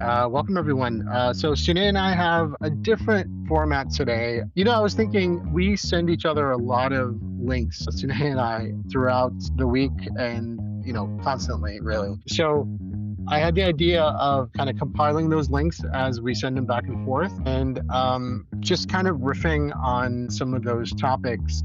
Welcome everyone. So Sunay and I have a different format today. I was thinking we send each other a lot of links, Sunay and I, throughout the week and constantly, really. So I had the idea of kind of compiling those links as we send them back and forth, and just kind of riffing on some of those topics,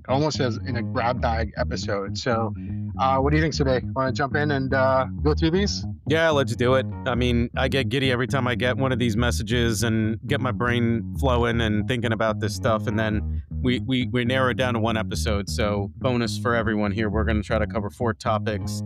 almost as in a grab bag episode. So, what do you think today? Want to jump in and go through these? Yeah, let's do it. I mean, I get giddy every time I get one of these messages and get my brain flowing and thinking about this stuff. And then we narrow it down to one episode. So, bonus for everyone here. We're going to try to cover 4 topics.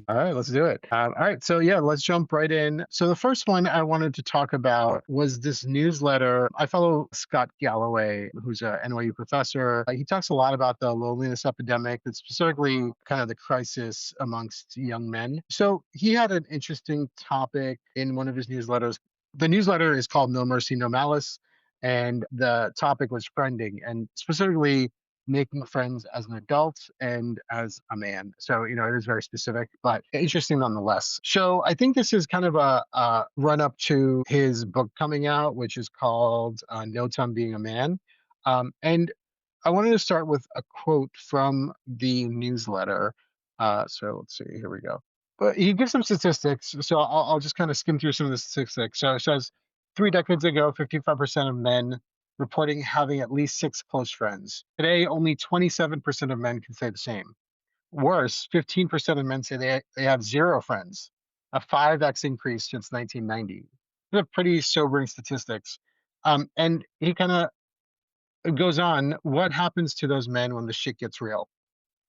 All right, let's do it. All right, so yeah, let's jump right in. So the first one I wanted to talk about was this newsletter. I follow Scott Galloway, who's a NYU professor. He talks a lot about the loneliness epidemic, and specifically kind of the crisis amongst young men. So he had an interesting topic in one of his newsletters. The newsletter is called No Mercy, No Malice, and the topic was friending, and specifically making friends as an adult and as a man. So, it is very specific, but interesting nonetheless. So, I think this is kind of a run up to his book coming out, which is called Notes on Being a Man. And I wanted to start with a quote from the newsletter. So, let's see, here we go. But he gives some statistics. So, I'll just kind of skim through some of the statistics. So, it says 3 decades ago, 55% of men reporting having at least 6 close friends. Today, only 27% of men can say the same. Worse, 15% of men say they have zero friends, a 5x increase since 1990. These are pretty sobering statistics. And he kind of goes on, what happens to those men when the shit gets real?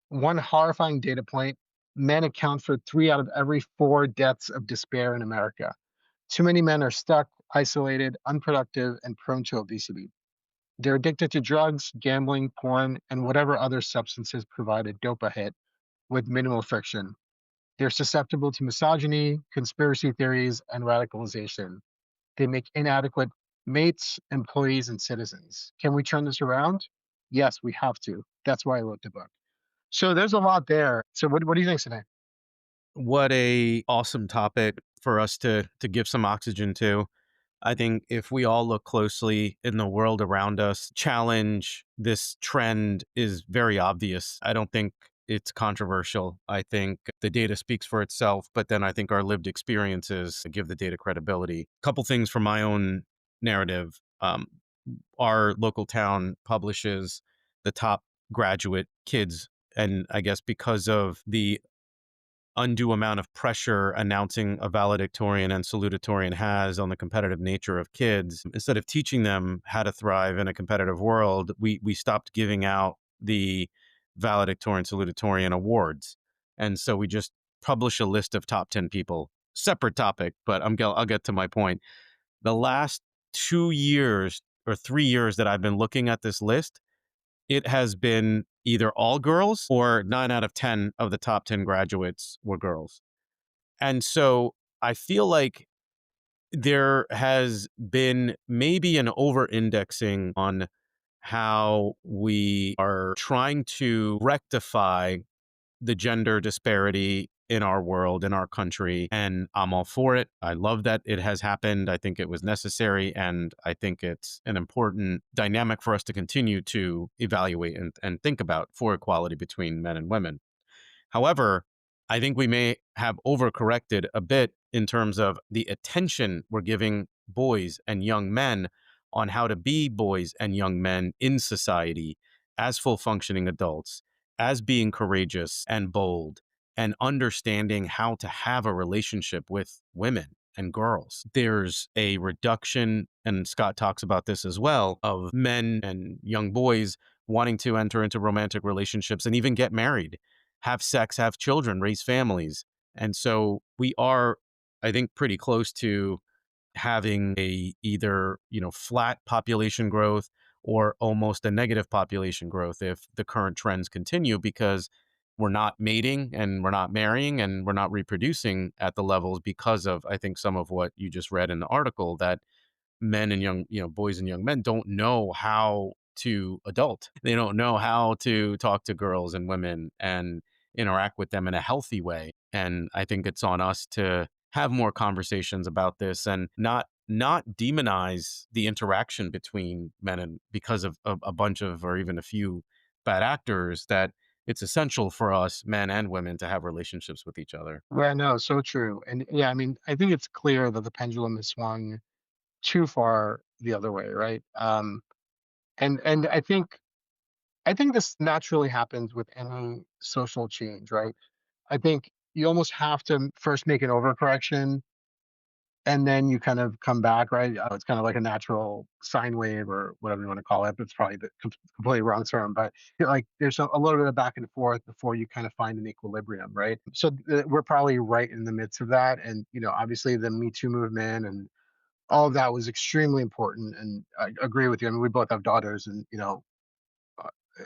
One horrifying data point, men account for 3 out of every 4 deaths of despair in America. Too many men are stuck, isolated, unproductive, and prone to obesity. They're addicted to drugs, gambling, porn, and whatever other substances provide a dopa hit with minimal friction. They're susceptible to misogyny, conspiracy theories, and radicalization. They make inadequate mates, employees, and citizens. Can we turn this around? Yes, we have to. That's why I wrote the book. So there's a lot there. So what do you think, Sinead? What a awesome topic for us to give some oxygen to. I think if we all look closely in the world around us, challenge this trend is very obvious. I don't think it's controversial. I think the data speaks for itself, but then I think our lived experiences give the data credibility. A couple things from my own narrative. Our local town publishes the top graduate kids. And I guess because of the undue amount of pressure announcing a valedictorian and salutatorian has on the competitive nature of kids, instead of teaching them how to thrive in a competitive world, we stopped giving out the valedictorian salutatorian awards. And so we just publish a list of top 10 people. Separate topic, but I'll get to my point. The last 2 years or 3 years that I've been looking at this list, it has been either all girls or 9 out of 10 of the top 10 graduates were girls. And so I feel like there has been maybe an over indexing on how we are trying to rectify the gender disparity in our world, in our country. And I'm all for it. I love that it has happened. I think it was necessary. And I think it's an important dynamic for us to continue to evaluate and think about for equality between men and women. However, I think we may have overcorrected a bit in terms of the attention we're giving boys and young men on how to be boys and young men in society as full functioning adults, as being courageous and bold, and understanding how to have a relationship with women and girls. There's a reduction, and Scott talks about this as well, of men and young boys wanting to enter into romantic relationships and even get married, have sex, have children, raise families. And so we are, I think, pretty close to having a either, flat population growth or almost a negative population growth if the current trends continue, because we're not mating and we're not marrying and we're not reproducing at the levels because of, I think, some of what you just read in the article, that men and young, boys and young men don't know how to adult. They don't know how to talk to girls and women and interact with them in a healthy way. And I think it's on us to have more conversations about this and not demonize the interaction between men and because of a bunch of or even a few bad actors, that it's essential for us men and women to have relationships with each other. Yeah, no, so true. And yeah, I mean, I think it's clear that the pendulum has swung too far the other way, right? And I think this naturally happens with any social change, right? I think you almost have to first make an overcorrection and then you kind of come back, right? It's kind of like a natural sine wave or whatever you want to call it. But it's probably the completely wrong term. But like there's a little bit of back and forth before you kind of find an equilibrium, right? So we're probably right in the midst of that. And, obviously the Me Too movement and all of that was extremely important. And I agree with you. I mean, we both have daughters and, uh,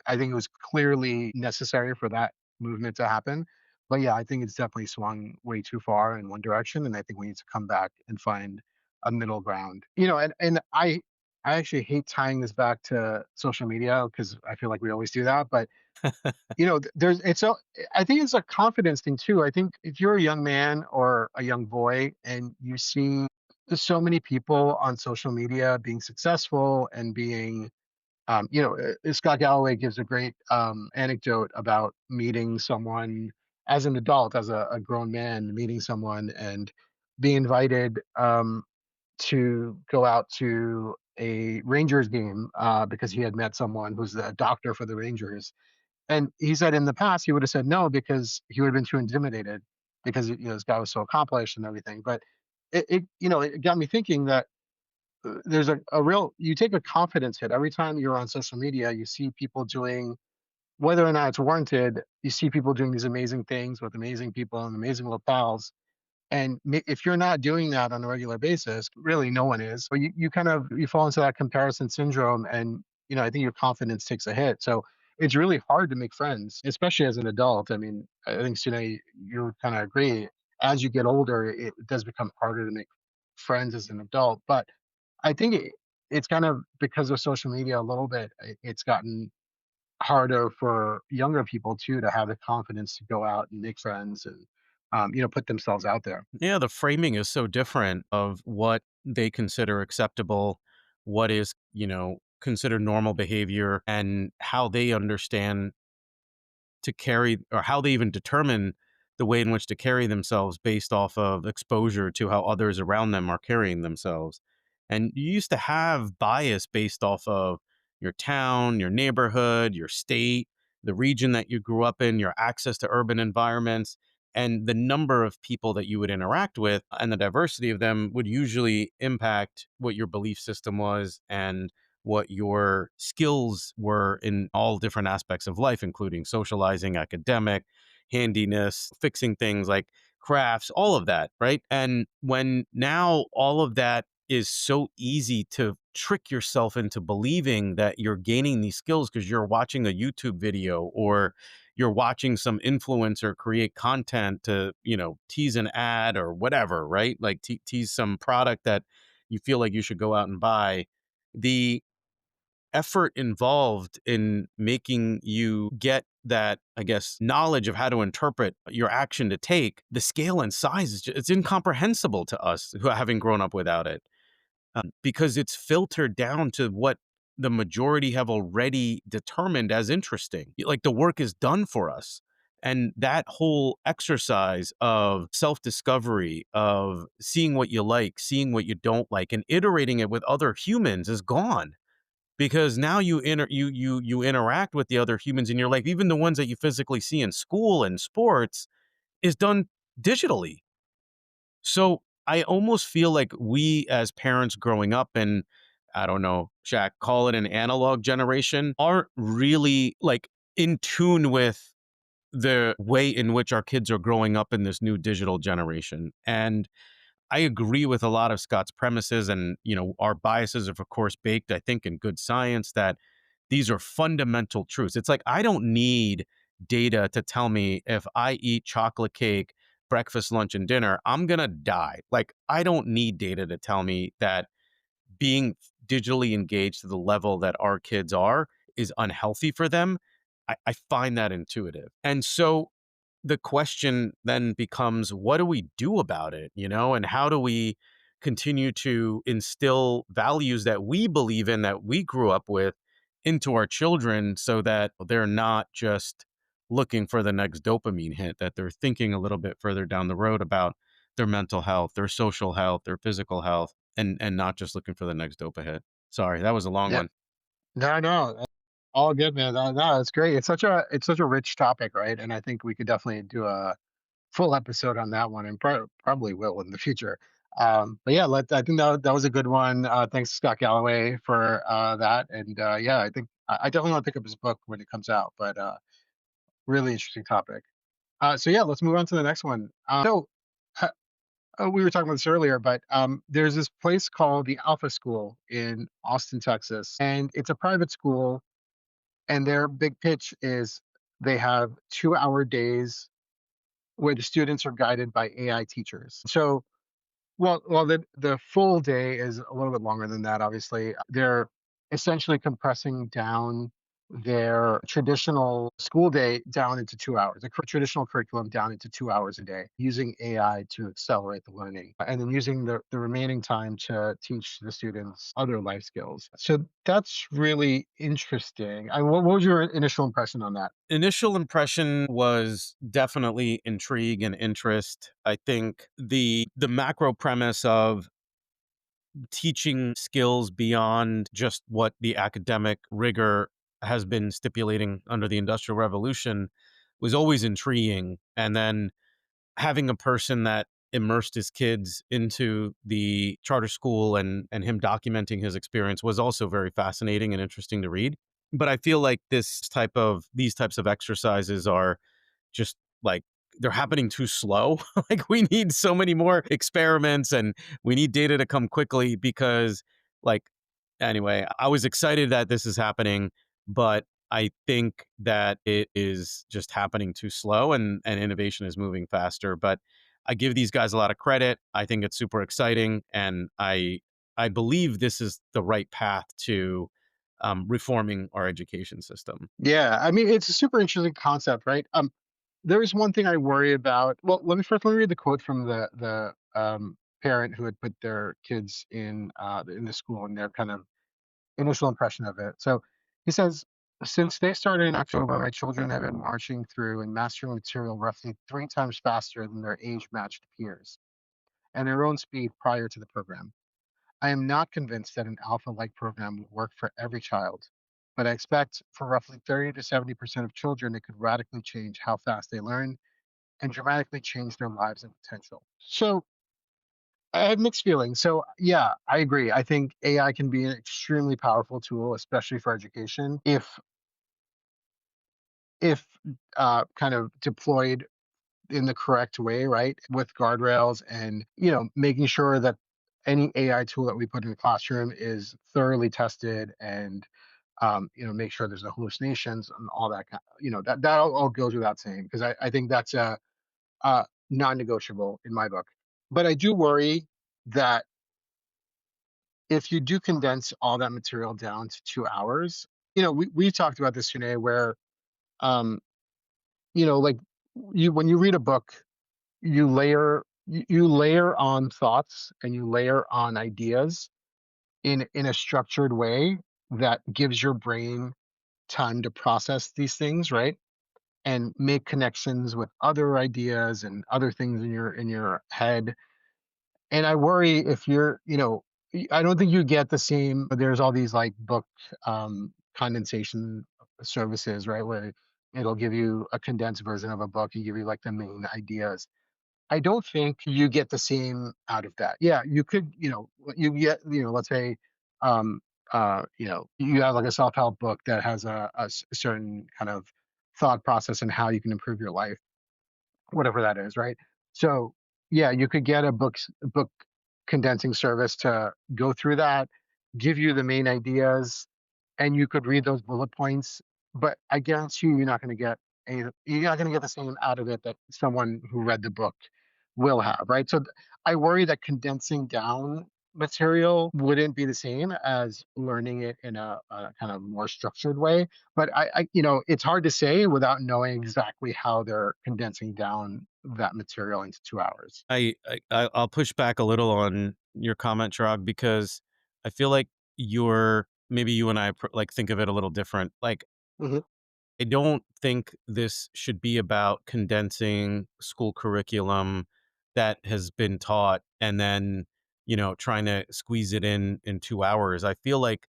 I think it was clearly necessary for that movement to happen. But yeah, I think it's definitely swung way too far in one direction, and I think we need to come back and find a middle ground. And I actually hate tying this back to social media because I feel like we always do that. But there's it's a I think it's a confidence thing too. I think if you're a young man or a young boy and you see so many people on social media being successful and being Scott Galloway gives a great anecdote about meeting someone as an adult, as a grown man, meeting someone and being invited to go out to a Rangers game because he had met someone who's a doctor for the Rangers. And he said in the past he would have said no because he would have been too intimidated because this guy was so accomplished and everything. But it got me thinking that there's a real you take a confidence hit every time you're on social media. You see people doing, whether or not it's warranted, you see people doing these amazing things with amazing people and amazing locales. And if you're not doing that on a regular basis, really no one is. But you kind of you fall into that comparison syndrome, and I think your confidence takes a hit. So it's really hard to make friends, especially as an adult. I mean, I think Sunay, you kind of agree. As you get older, it does become harder to make friends as an adult. But I think it's kind of because of social media a little bit. It's gotten harder for younger people too to have the confidence to go out and make friends and put themselves out there. Yeah, the framing is so different of what they consider acceptable, what is, considered normal behavior, and how they understand to carry, or how they even determine the way in which to carry themselves based off of exposure to how others around them are carrying themselves. And you used to have bias based off of your town, your neighborhood, your state, the region that you grew up in, your access to urban environments, and the number of people that you would interact with and the diversity of them would usually impact what your belief system was and what your skills were in all different aspects of life, including socializing, academic, handiness, fixing things like crafts, all of that, right? And when now all of that is so easy to trick yourself into believing that you're gaining these skills because you're watching a YouTube video or you're watching some influencer create content to, tease an ad or whatever, right? Like tease some product that you feel like you should go out and buy. The effort involved in making you get that, I guess, knowledge of how to interpret your action to take, the scale and size is it's incomprehensible to us who having grown up without it, because it's filtered down to what the majority have already determined as interesting. Like the work is done for us. And that whole exercise of self discovery, of seeing what you like, seeing what you don't like, and iterating it with other humans is gone, because now you interact with the other humans in your life, even the ones that you physically see in school and sports, is done digitally. So I almost feel like we as parents growing up in, I don't know, Shaq, call it an analog generation, aren't really like in tune with the way in which our kids are growing up in this new digital generation. And I agree with a lot of Scott's premises, and our biases are of course baked, I think, in good science, that these are fundamental truths. It's like I don't need data to tell me if I eat chocolate cake breakfast, lunch, and dinner, I'm going to die. Like, I don't need data to tell me that being digitally engaged to the level that our kids are is unhealthy for them. I find that intuitive. And so the question then becomes, what do we do about it? And how do we continue to instill values that we believe in, that we grew up with, into our children so that they're not just looking for the next dopamine hit, that they're thinking a little bit further down the road about their mental health, their social health, their physical health, and not just looking for the next dopa hit. Sorry, that was a long Yeah. one. No, no, all good, man. No, it's great. It's such a rich topic, right? And I think we could definitely do a full episode on that one, and probably will in the future. But yeah, I think that was a good one. Thanks, Scott Galloway, for that. And yeah, I definitely want to pick up his book when it comes out. But really interesting topic. So yeah, let's move on to the next one. Uh, we were talking about this earlier, but there's this place called the Alpha School in Austin, Texas, and it's a private school. And their big pitch is they have 2-hour days where the students are guided by AI teachers. So, well, the full day is a little bit longer than that. Obviously, they're essentially compressing down their traditional school day down into 2 hours, the traditional curriculum down into 2 hours a day, using AI to accelerate the learning, and then using the remaining time to teach the students other life skills. So that's really interesting. What was your initial impression on that? Initial impression was definitely intrigue and interest. I think the macro premise of teaching skills beyond just what the academic rigor has been stipulating under the Industrial Revolution was always intriguing. And then having a person that immersed his kids into the charter school and him documenting his experience was also very fascinating and interesting to read. But I feel like these types of exercises are just like they're happening too slow. Like, we need so many more experiments and we need data to come quickly because, like, anyway, I was excited that this is happening, but I think that it is just happening too slow, and innovation is moving faster. But I give these guys a lot of credit. I think it's super exciting, and I believe this is the right path to reforming our education system. Yeah, I mean, it's a super interesting concept, right? There is one thing I worry about. Well, let me read the quote from the parent who had put their kids in the school and their kind of initial impression of it. So he says, since they started in October, my children have been marching through and mastering material roughly 3 times faster than their age-matched peers and their own speed prior to the program. I am not convinced that an alpha-like program will work for every child, but I expect for roughly 30 to 70% of children, it could radically change how fast they learn and dramatically change their lives and potential. So I have mixed feelings. So yeah, I agree. I think AI can be an extremely powerful tool, especially for education, if kind of deployed in the correct way, right? With guardrails and, making sure that any AI tool that we put in the classroom is thoroughly tested and, make sure there's no hallucinations and all that that all goes without saying, because I think that's a non-negotiable in my book. But I do worry that if you do condense all that material down to 2 hours, we talked about this today where, um, like, when you read a book, you layer on thoughts and you layer on ideas in a structured way that gives your brain time to process these things, right? And make connections with other ideas and other things in your head. And I worry if I don't think you get the same. There's all these like book condensation services, right? Where it'll give you a condensed version of a book and give you like the main ideas. I don't think you get the same out of that. Yeah, you could, you get, let's say, um, you have like a self-help book that has a certain kind of thought process and how you can improve your life, whatever that is, right? So, yeah, you could get a book condensing service to go through that, give you the main ideas, and you could read those bullet points. But I guarantee you're not going to get and you're not going to get the same out of it that someone who read the book will have, right? So I worry that condensing down material wouldn't be the same as learning it in a kind of more structured way. But it's hard to say without knowing exactly how they're condensing down that material into 2 hours. I'll push back a little on your comment, Chirag, because I feel like you're maybe you and I like think of it a little different. Like Hmm. I don't think this should be about condensing school curriculum that has been taught and then, trying to squeeze it in 2 hours. I feel like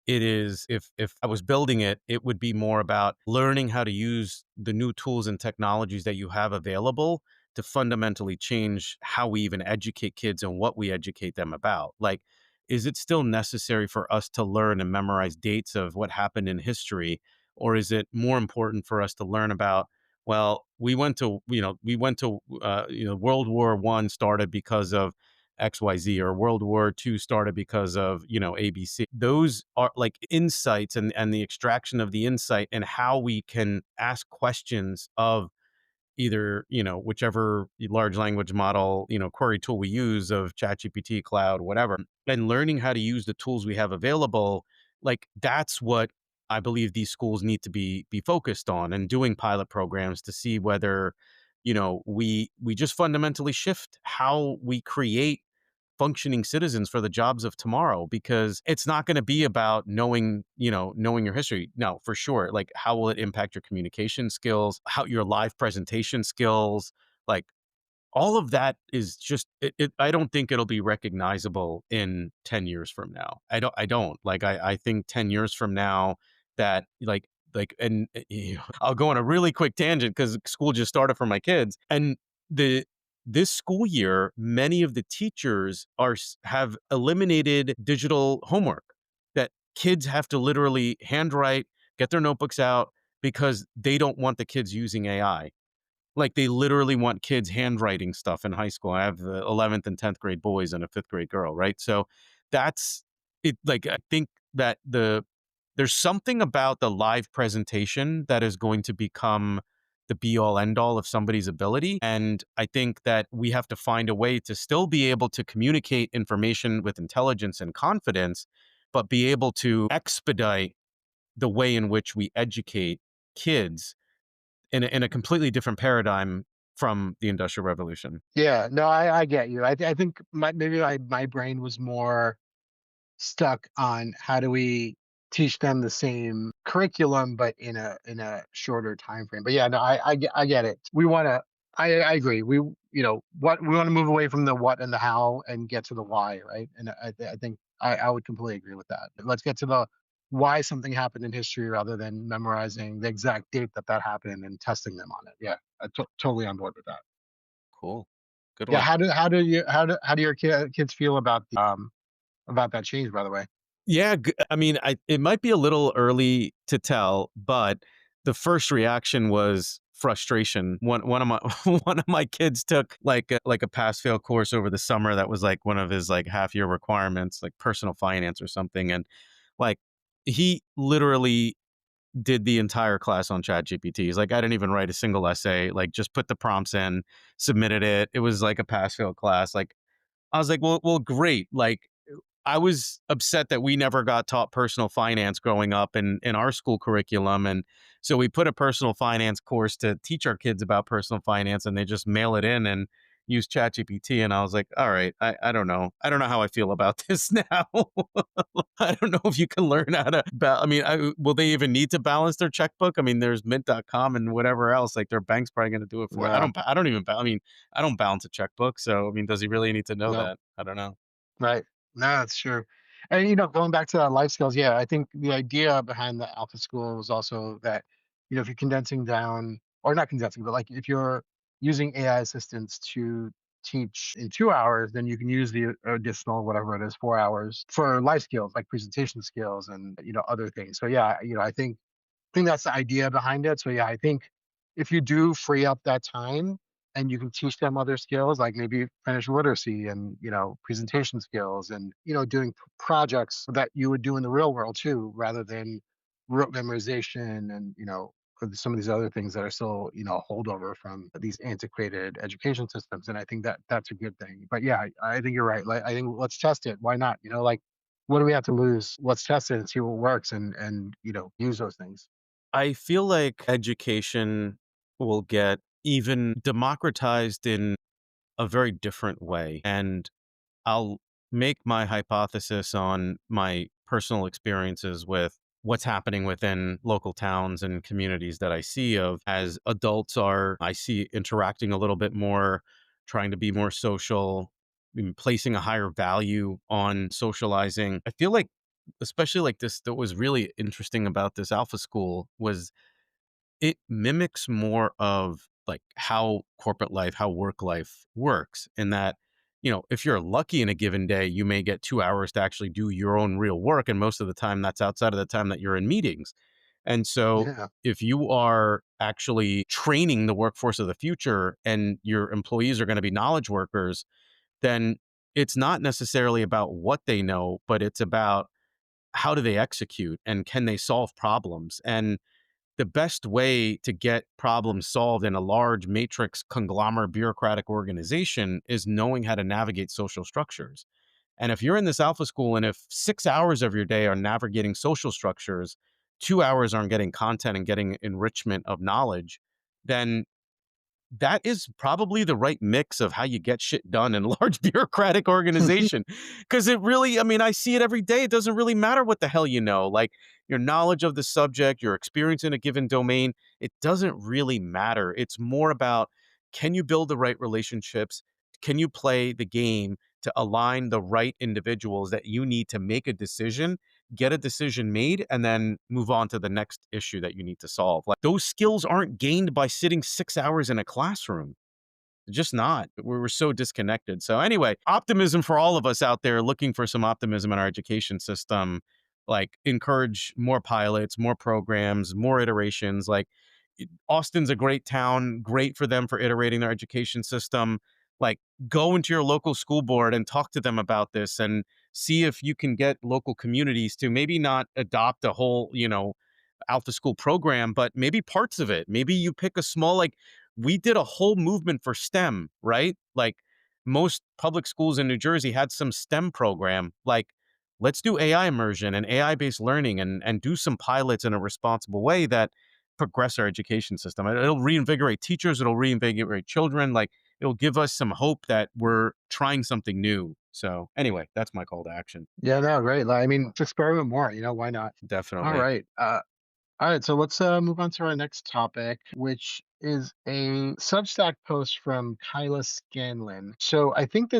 it is if I was building it, it would be more about learning how to use the new tools and technologies that you have available to fundamentally change how we even educate kids and what we educate them about. Like, is it still necessary for us to learn and memorize dates of what happened in history, or is it more important for us to learn about, well, World War One started because of XYZ, or World War Two started because of, ABC. Those are like insights, and the extraction of the insight and how we can ask questions of either, whichever large language model, query tool we use of ChatGPT, Cloud, whatever, and learning how to use the tools we have available. Like that's what I believe these schools need to be focused on, and doing pilot programs to see whether, we just fundamentally shift how we create functioning citizens for the jobs of tomorrow, because it's not going to be about knowing your history. No, for sure. Like, how will it impact your communication skills, how your live presentation skills, like all of that is just I don't think it'll be recognizable in 10 years from now. I don't like I think 10 years from now that and I'll go on a really quick tangent because school just started for my kids, and the this school year many of the teachers have eliminated digital homework, that kids have to literally handwrite, get their notebooks out, because they don't want the kids using AI. Like, they literally want kids handwriting stuff in high school. I have the 11th and 10th grade boys and a 5th grade girl, right? So that's it. Like, I think that there's something about the live presentation that is going to become the be all end all of somebody's ability. And I think that we have to find a way to still be able to communicate information with intelligence and confidence, but be able to expedite the way in which we educate kids in a completely different paradigm from the Industrial Revolution. Yeah, no, I get you. I think maybe my brain was more stuck on how do we teach them the same curriculum but in a shorter time frame. But yeah, no, I get it. We want to. I agree. What we want to move away from the what and the how and get to the why, right? And I think I would completely agree with that. Let's get to the why something happened in history rather than memorizing the exact date that happened and testing them on it. Yeah, totally on board with that. Cool. Good Yeah, one. how do your kids feel about that change, by the way? Yeah, I mean, it might be a little early to tell, but the first reaction was frustration. One of my one of my kids took like a pass fail course over the summer that was like one of his like half year requirements, like personal finance or something, and like he literally did the entire class on ChatGPT. He's like, I didn't even write a single essay. Like, just put the prompts in, submitted it. It was like a pass fail class. Like, I was like, well, great. Like, I was upset that we never got taught personal finance growing up in our school curriculum. And so we put a personal finance course to teach our kids about personal finance, and they just mail it in and use ChatGPT. And I was like, all right, I don't know. I don't know how I feel about this now. I don't know if you can learn how to, I mean, will they even need to balance their checkbook? I mean, there's mint.com and whatever else, like their bank's probably going to do it for it. No, I don't even, I mean, I don't balance a checkbook. So, I mean, does he really need to know no. that? I don't know. Right. No, that's true. And going back to that life skills, yeah, I think the idea behind the alpha school was also that, if you're condensing down, or not condensing, but like if you're using AI assistants to teach in 2 hours, then you can use the additional whatever it is, 4 hours for life skills like presentation skills and other things. So yeah, I think that's the idea behind it. So yeah, I think if you do free up that time and you can teach them other skills, like maybe financial literacy and presentation skills and doing projects that you would do in the real world too, rather than rote memorization and some of these other things that are still, holdover from these antiquated education systems. And I think that that's a good thing. But yeah, I think you're right. Like, I think let's test it. Why not? Like, what do we have to lose? Let's test it and see what works, and use those things. I feel like education will get even democratized in a very different way. And I'll make my hypothesis on my personal experiences with what's happening within local towns and communities that I see of as adults are, I see interacting a little bit more, trying to be more social, placing a higher value on socializing. I feel like, especially like this, that was really interesting about this alpha school was it mimics more of like how corporate life, how work life works in that, if you're lucky in a given day, you may get 2 hours to actually do your own real work. And most of the time that's outside of the time that you're in meetings. And so Yeah. if you are actually training the workforce of the future and your employees are going to be knowledge workers, then it's not necessarily about what they know, but it's about how do they execute and can they solve problems. And the best way to get problems solved in a large matrix conglomerate bureaucratic organization is knowing how to navigate social structures. And if you're in this alpha school and if 6 hours of your day are navigating social structures, 2 hours aren't getting content and getting enrichment of knowledge, then that is probably the right mix of how you get shit done in a large bureaucratic organization. Because it really, I mean, I see it every day. It doesn't really matter what the hell you know. Like your knowledge of the subject, your experience in a given domain, it doesn't really matter. It's more about can you build the right relationships? Can you play the game to align the right individuals that you need to make a decision, get a decision made, and then move on to the next issue that you need to solve. Like those skills aren't gained by sitting 6 hours in a classroom. Just not. We were so disconnected. So anyway, optimism for all of us out there looking for some optimism in our education system. Like encourage more pilots, more programs, more iterations. Like Austin's a great town, great for them for iterating their education system. Like go into your local school board and talk to them about this and see if you can get local communities to maybe not adopt a whole, alpha school program, but maybe parts of it. Maybe you pick a small, like we did a whole movement for STEM, right? Like most public schools in New Jersey had some STEM program. Like, let's do AI immersion and AI based learning and do some pilots in a responsible way that progress our education system. It'll reinvigorate teachers, it'll reinvigorate children. Like, it'll give us some hope that we're trying something new. So, anyway, that's my call to action. Yeah, no, great. Like, I mean, let's experiment more. Why not? All Definitely. right. All right, so let's move on to our next topic, which is a Substack post from Kyla Scanlon. So I think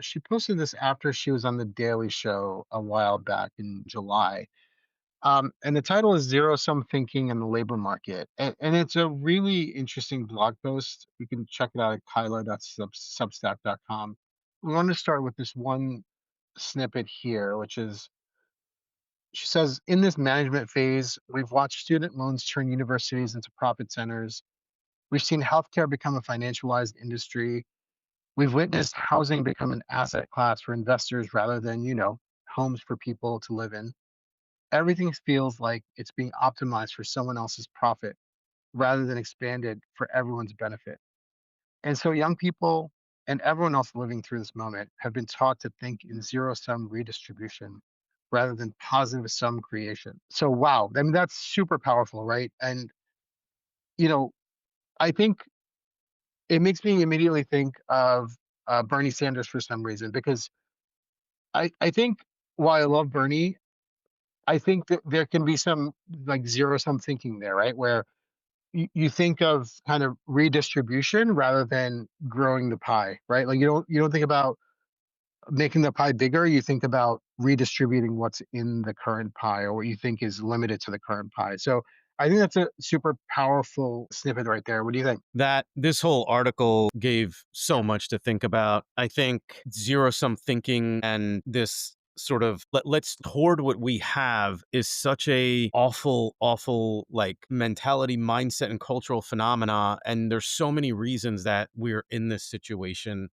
she posted this after she was on The Daily Show a while back in July. And the title is Zero Sum Thinking in the Labor Market. And it's a really interesting blog post. You can check it out at kyla.substack.com. We want to start with this one snippet here, which is she says, in this management phase, we've watched student loans turn universities into profit centers. We've seen healthcare become a financialized industry. We've witnessed housing become an asset class for investors rather than, homes for people to live in. Everything feels like it's being optimized for someone else's profit rather than expanded for everyone's benefit. And so young people and everyone else living through this moment have been taught to think in zero sum redistribution rather than positive sum creation. So, wow, I mean, that's super powerful, right? And, you know, I think it makes me immediately think of Bernie Sanders for some reason, because I think while I love Bernie, I think that there can be some like zero sum thinking there, right? Where you think of kind of redistribution rather than growing the pie, right? Like you don't think about making the pie bigger, you think about redistributing what's in the current pie or what you think is limited to the current pie. So I think that's a super powerful snippet right there. What do you think? That this whole article gave so much to think about. I think zero sum thinking and this sort of let's hoard what we have is such a awful like mentality, mindset, and cultural phenomena. And there's so many reasons that we're in this situation.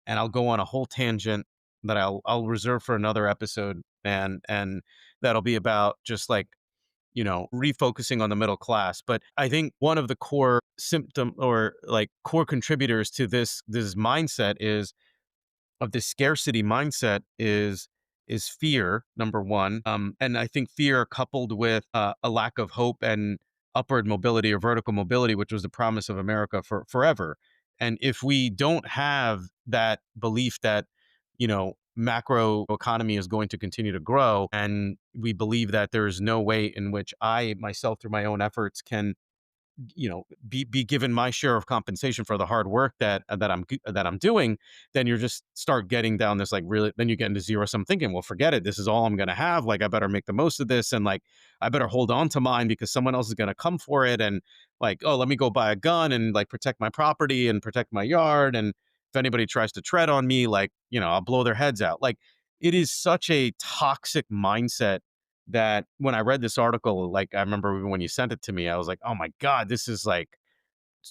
And I'll go on a whole tangent that I'll reserve for another episode, and that'll be about just like refocusing on the middle class. But I think one of the core symptom or like core contributors to this mindset is of this scarcity mindset is fear, number one. And I think fear coupled with a lack of hope and upward mobility or vertical mobility, which was the promise of America for forever. And if we don't have that belief that macro economy is going to continue to grow, and we believe that there is no way in which I myself through my own efforts can be given my share of compensation for the hard work that I'm doing, then you're just start getting down this, like, really, then you get into zero sum thinking. Well, forget it, this is all I'm going to have, like, I better make the most of this, and like I better hold on to mine because someone else is going to come for it, and like, oh, let me go buy a gun and like protect my property and protect my yard, and if anybody tries to tread on me, like, I'll blow their heads out. Like, it is such a toxic mindset that when I read this article, like, I remember even when you sent it to me, I was like, oh my God, this is like,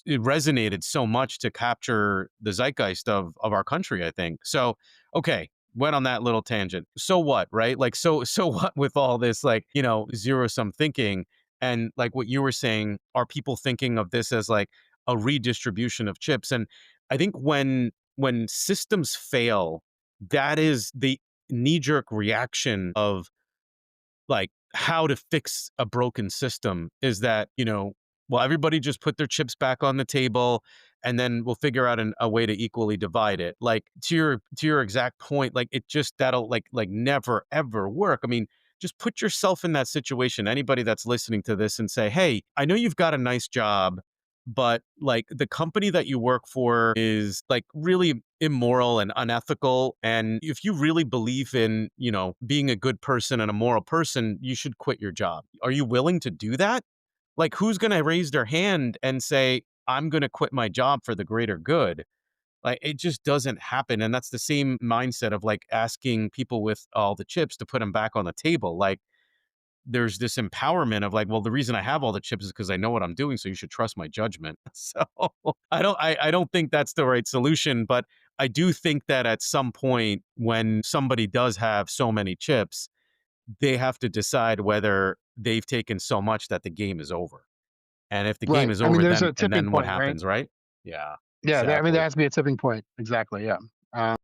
it resonated so much to capture the zeitgeist of our country, I think. So, okay, went on that little tangent. So what, right? Like, so what with all this, like, zero sum thinking, and like what you were saying, are people thinking of this as like a redistribution of chips? And I think when systems fail, that is the knee jerk reaction of like how to fix a broken system, is that, well, everybody just put their chips back on the table, and then we'll figure out a way to equally divide it. Like, to your exact point, like, it just, that'll like never ever work. I mean, just put yourself in that situation, anybody that's listening to this, and say, hey, I know you've got a nice job, but like the company that you work for is like really immoral and unethical, and if you really believe in being a good person and a moral person, you should quit your job. Are you willing to do that? Like, who's going to raise their hand and say, I'm going to quit my job for the greater good? Like, it just doesn't happen. And that's the same mindset of like asking people with all the chips to put them back on the table. Like, there's this empowerment of like, well, the reason I have all the chips is because I know what I'm doing, so you should trust my judgment. So I don't think that's the right solution, but I do think that at some point when somebody does have so many chips, they have to decide whether they've taken so much that the game is over. And if the game Right. is I mean, over, there's then a and tipping then what point, right? happens, right? Yeah, Yeah. I mean, there exactly. has to be a tipping point. Exactly. Yeah. Um,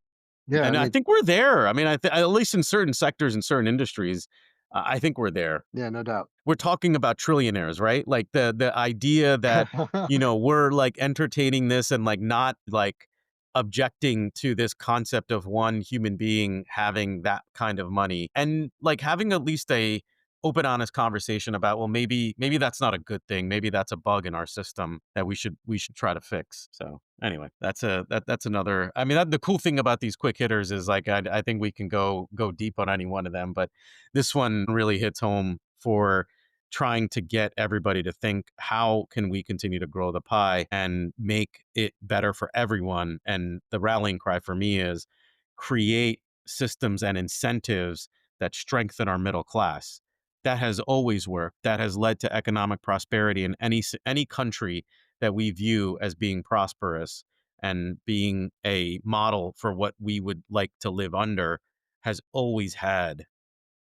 yeah. I And I mean, think we're there. I mean, at least in certain sectors and certain industries, I think we're there. yeah, no doubt. We're talking about trillionaires, right? Like the idea that, we're like entertaining this and like not like objecting to this concept of one human being having that kind of money, and like having at least a open, honest conversation about, well, maybe that's not a good thing. Maybe that's a bug in our system that we should try to fix. So anyway, that's another. I mean, the cool thing about these quick hitters is like I think we can go deep on any one of them, but this one really hits home for trying to get everybody to think, how can we continue to grow the pie and make it better for everyone? And the rallying cry for me is create systems and incentives that strengthen our middle class. That has always worked. That has led to economic prosperity in any country that we view as being prosperous and being a model for what we would like to live under, has always had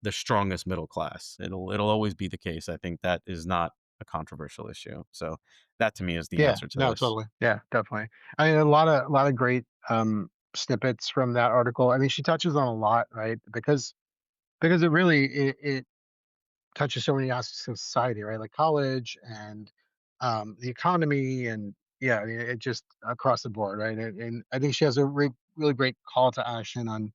the strongest middle class. It'll always be the case. I think that is not a controversial issue. So that to me is the Yeah. answer to No, this. totally. Yeah, definitely. I mean, a lot of great snippets from that article. I mean, she touches on a lot, right? Because it really it touches so many aspects of society, right? Like college and the economy, and yeah, I mean, it just across the board, right? And I think she has a really great call to action on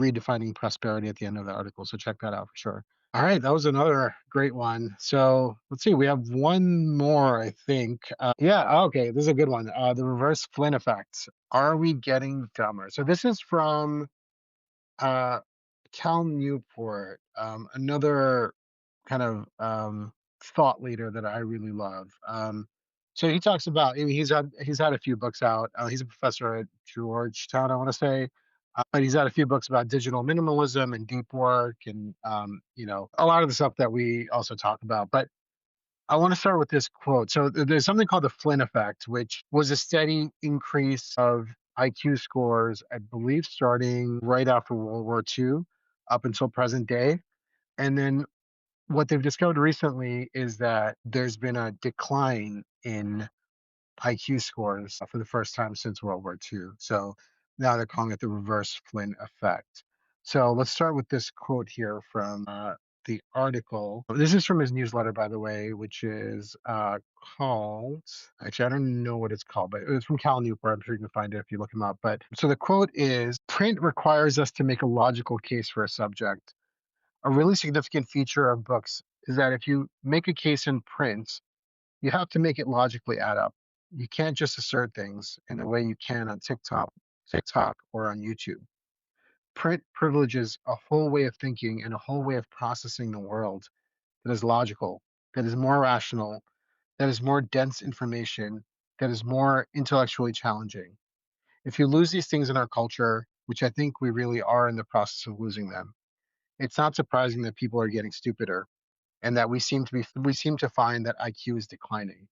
redefining prosperity at the end of the article. So check that out for sure. All right, that was another great one. So let's see, we have one more, I think. Yeah, okay, this is a good one. The reverse Flynn effect. Are we getting dumber? So this is from uh, Cal Newport, another kind of thought leader that I really love. So he talks about. I mean, he's had a few books out. He's a professor at Georgetown, I want to say, but he's had a few books about digital minimalism and deep work, and a lot of the stuff that we also talk about. But I want to start with this quote. So there's something called the Flynn effect, which was a steady increase of IQ scores, I believe, starting right after World War II up until present day. And then what they've discovered recently is that there's been a decline in IQ scores for the first time since World War II. So now they're calling it the reverse Flynn effect. So let's start with this quote here from the article. This is from his newsletter, by the way, which is called, actually, I don't know what it's called, but it was from Cal Newport. I'm sure you can find it if you look him up. But so the quote is: print requires us to make a logical case for a subject. A really significant feature of books is that if you make a case in print, you have to make it logically add up. You can't just assert things in the way you can on TikTok or on YouTube. Print privileges a whole way of thinking and a whole way of processing the world that is logical, that is more rational, that is more dense information, that is more intellectually challenging. If you lose these things in our culture, which I think we really are in the process of losing them, it's not surprising that people are getting stupider and that we seem to find that IQ is declining.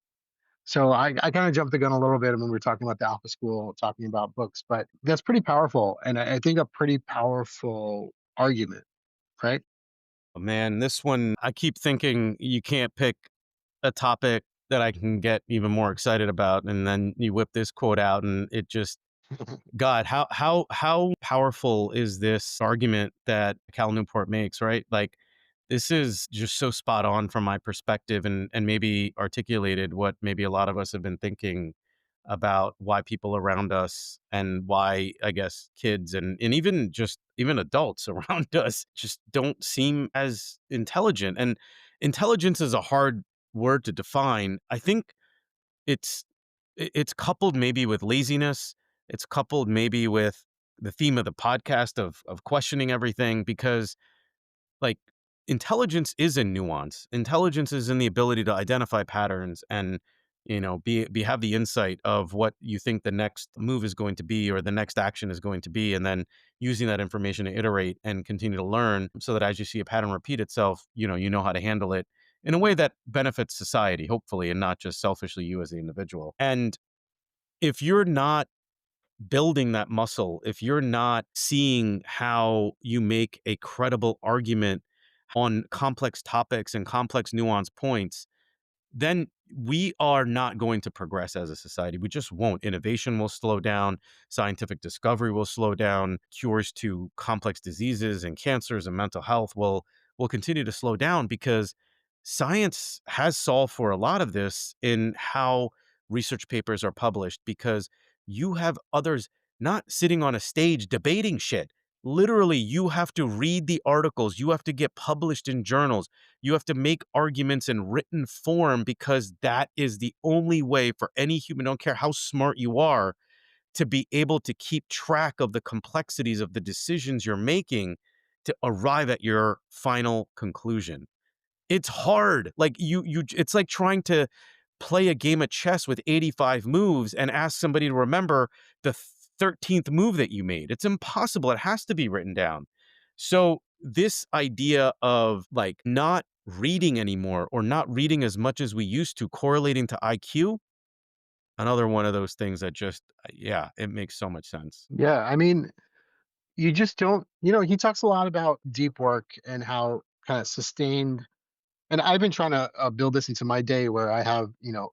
So I kind of jumped the gun a little bit when we were talking about the Alpha School, talking about books, but that's pretty powerful, and I think a pretty powerful argument, right? Man, this one, I keep thinking you can't pick a topic that I can get even more excited about, and then you whip this quote out, and it just God, how powerful is this argument that Cal Newport makes, right? Like, this is just so spot on from my perspective, and maybe articulated what maybe a lot of us have been thinking about why people around us and why, I guess, kids and even just even adults around us just don't seem as intelligent. And intelligence is a hard word to define. I think it's it's coupled maybe with laziness. It's coupled maybe with the theme of the podcast of questioning everything, because like intelligence is in nuance. Intelligence is in the ability to identify patterns and be have the insight of what you think the next move is going to be or the next action is going to be, and then using that information to iterate and continue to learn so that as you see a pattern repeat itself, you know how to handle it in a way that benefits society, hopefully, and not just selfishly you as the individual. And if you're not building that muscle, if you're not seeing how you make a credible argument on complex topics and complex nuance points, then we are not going to progress as a society. We just won't. Innovation will slow down, scientific discovery will slow down, cures to complex diseases and cancers and mental health will continue to slow down because science has solved for a lot of this in how research papers are published, because you have others not sitting on a stage debating shit. Literally, you have to read the articles, you have to get published in journals, you have to make arguments in written form, because that is the only way for any human, don't care how smart you are, to be able to keep track of the complexities of the decisions you're making to arrive at your final conclusion. It's hard. Like it's like trying to play a game of chess with 85 moves and ask somebody to remember the 13th move that you made. It's impossible. It has to be written down. So this idea of like not reading anymore or not reading as much as we used to, correlating to IQ, another one of those things that just yeah, it makes so much sense. Yeah, I mean, you just don't, he talks a lot about deep work and how kind of sustained, and I've been trying to build this into my day where I have,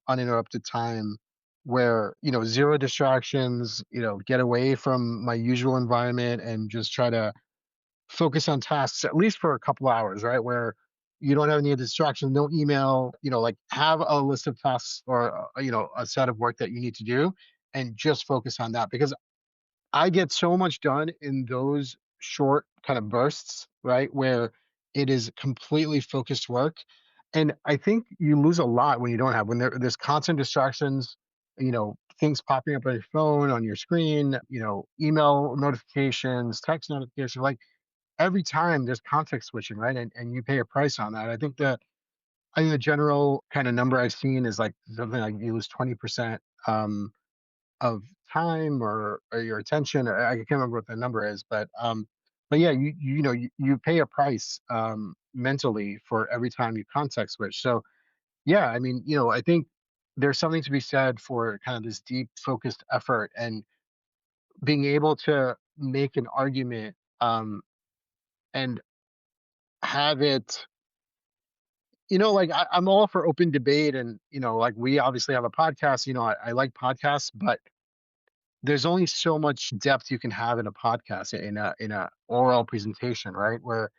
uninterrupted time where, zero distractions, get away from my usual environment and just try to focus on tasks at least for a couple hours, right? Where you don't have any distractions, no email, like have a list of tasks or, a set of work that you need to do and just focus on that because I get so much done in those short kind of bursts, right? Where it is completely focused work. And I think you lose a lot when you don't have, when there's constant distractions, things popping up on your phone, on your screen, email notifications, text notifications. Like every time there's context switching, right? And you pay a price on that. I think the general kind of number I've seen is like something like you lose 20% of time or your attention. I can't remember what the number is, but yeah, you pay a price mentally for every time you context switch. So yeah, I mean, I think there's something to be said for kind of this deep focused effort and being able to make an argument and have it like I'm all for open debate, and like we obviously have a podcast. I like podcasts, but there's only so much depth you can have in a podcast, in a oral presentation, right? Where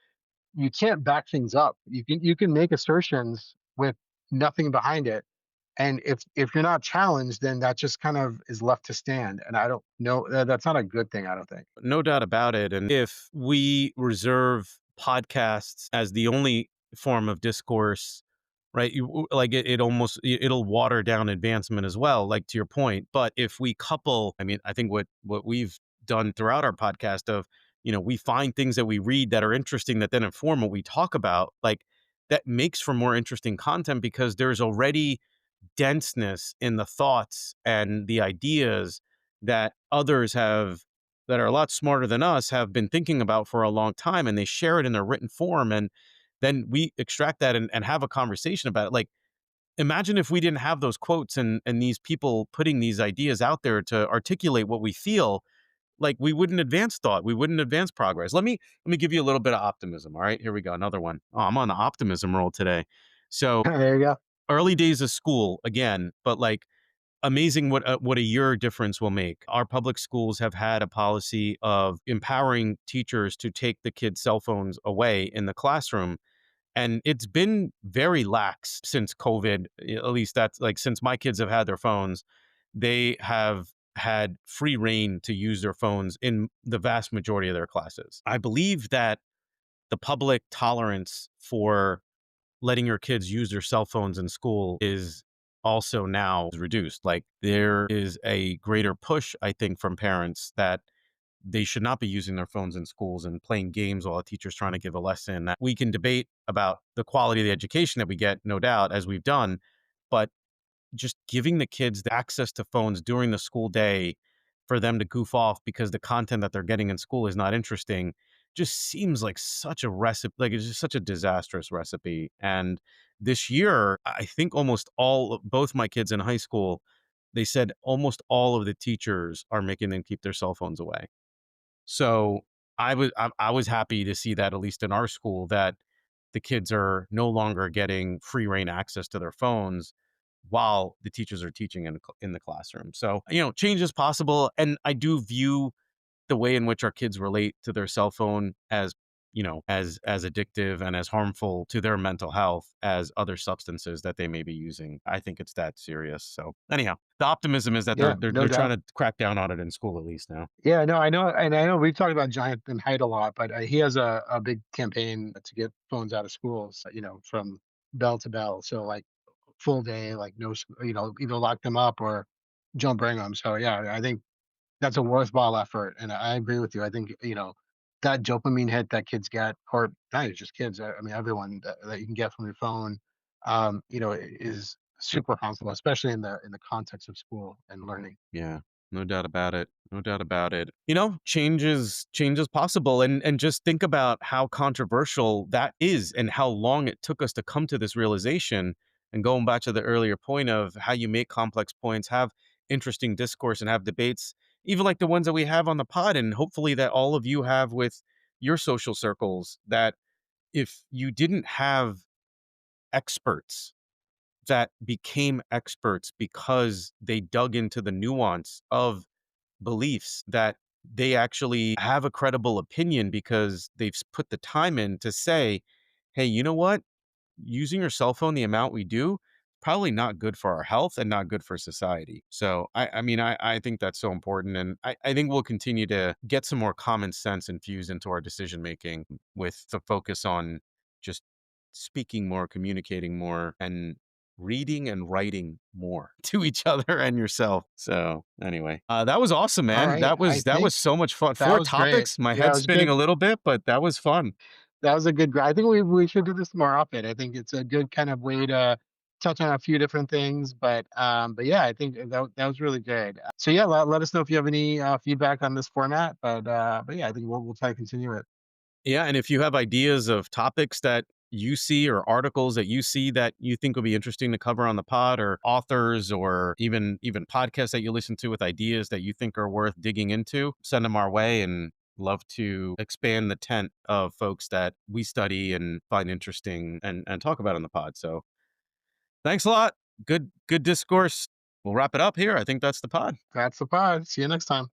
you can't back things up. You can make assertions with nothing behind it, and if you're not challenged, then that just kind of is left to stand. And I don't know, that's not a good thing, I don't think. No doubt about it. And if we reserve podcasts as the only form of discourse, right? Like it almost it'll water down advancement as well. Like to your point, but if we couple, I mean, I think what we've done throughout our podcast of, we find things that we read that are interesting that then inform what we talk about. Like that makes for more interesting content because there's already denseness in the thoughts and the ideas that others have that are a lot smarter than us have been thinking about for a long time, and they share it in their written form, and then we extract that and have a conversation about it. Like imagine if we didn't have those quotes and these people putting these ideas out there to articulate what we feel. Like we wouldn't advance thought, we wouldn't advance progress. Let me give you a little bit of optimism. All right, here we go, another one. Oh, I'm on the optimism roll today. So There you go. early days of school again, but like amazing what a year difference will make. Our public schools have had a policy of empowering teachers to take the kids' cell phones away in the classroom. And it's been very lax since COVID. At least that's like since my kids have had their phones, they have had free reign to use their phones in the vast majority of their classes. I believe that the public tolerance for letting your kids use their cell phones in school is also now reduced. Like there is a greater push, I think, from parents that they should not be using their phones in schools and playing games while a teacher's trying to give a lesson. That we can debate about the quality of the education that we get, no doubt, as we've done, but just giving the kids the access to phones during the school day for them to goof off because the content that they're getting in school is not interesting just seems like such a recipe, like it's just such a disastrous recipe. And this year I think both my kids in high school, they said almost all of the teachers are making them keep their cell phones away. So I was happy to see that, at least in our school, that the kids are no longer getting free reign access to their phones while the teachers are teaching in the classroom. So, change is possible. And I do view the way in which our kids relate to their cell phone as, as addictive and as harmful to their mental health as other substances that they may be using. I think it's that serious. So anyhow, the optimism is that Yeah, no they're trying doubt. to crack down on it in school at least now. Yeah, no, I know, and I know we've talked about Jonathan Haidt a lot, but he has a big campaign to get phones out of schools, from bell to bell. So like full day, like no, either lock them up or don't bring them. So yeah, I think that's a worthwhile effort, and I agree with you. I think that dopamine hit that kids get, or not even just kids. I mean, everyone that you can get from your phone, is super harmful, especially in the context of school and learning. Yeah, no doubt about it. No doubt about it. Change is possible, and just think about how controversial that is and how long it took us to come to this realization. And going back to the earlier point of how you make complex points, have interesting discourse and have debates, even like the ones that we have on the pod, and hopefully that all of you have with your social circles, that if you didn't have experts that became experts because they dug into the nuance of beliefs, that they actually have a credible opinion because they've put the time in to say, hey, you know what? Using your cell phone the amount we do, probably not good for our health and not good for society. So I think that's so important. And I think we'll continue to get some more common sense infused into our decision making with the focus on just speaking more, communicating more, and reading and writing more to each other and yourself. So anyway, that was awesome, All man. right, I That think was so much fun. that Four was great. topics, my Yeah, it head's was spinning good. a little bit, but that was fun. That was a good. I think we should do this more often. I think it's a good kind of way to touch on a few different things. But yeah, I think that was really good. So yeah, let us know if you have any feedback on this format. But yeah, I think we'll try to continue it. Yeah, and if you have ideas of topics that you see or articles that you see that you think would be interesting to cover on the pod, or authors, or even podcasts that you listen to with ideas that you think are worth digging into, send them our way and love to expand the tent of folks that we study and find interesting and talk about on the pod. So thanks a lot. Good discourse. We'll wrap it up here. I think that's the pod. That's the pod. See you next time.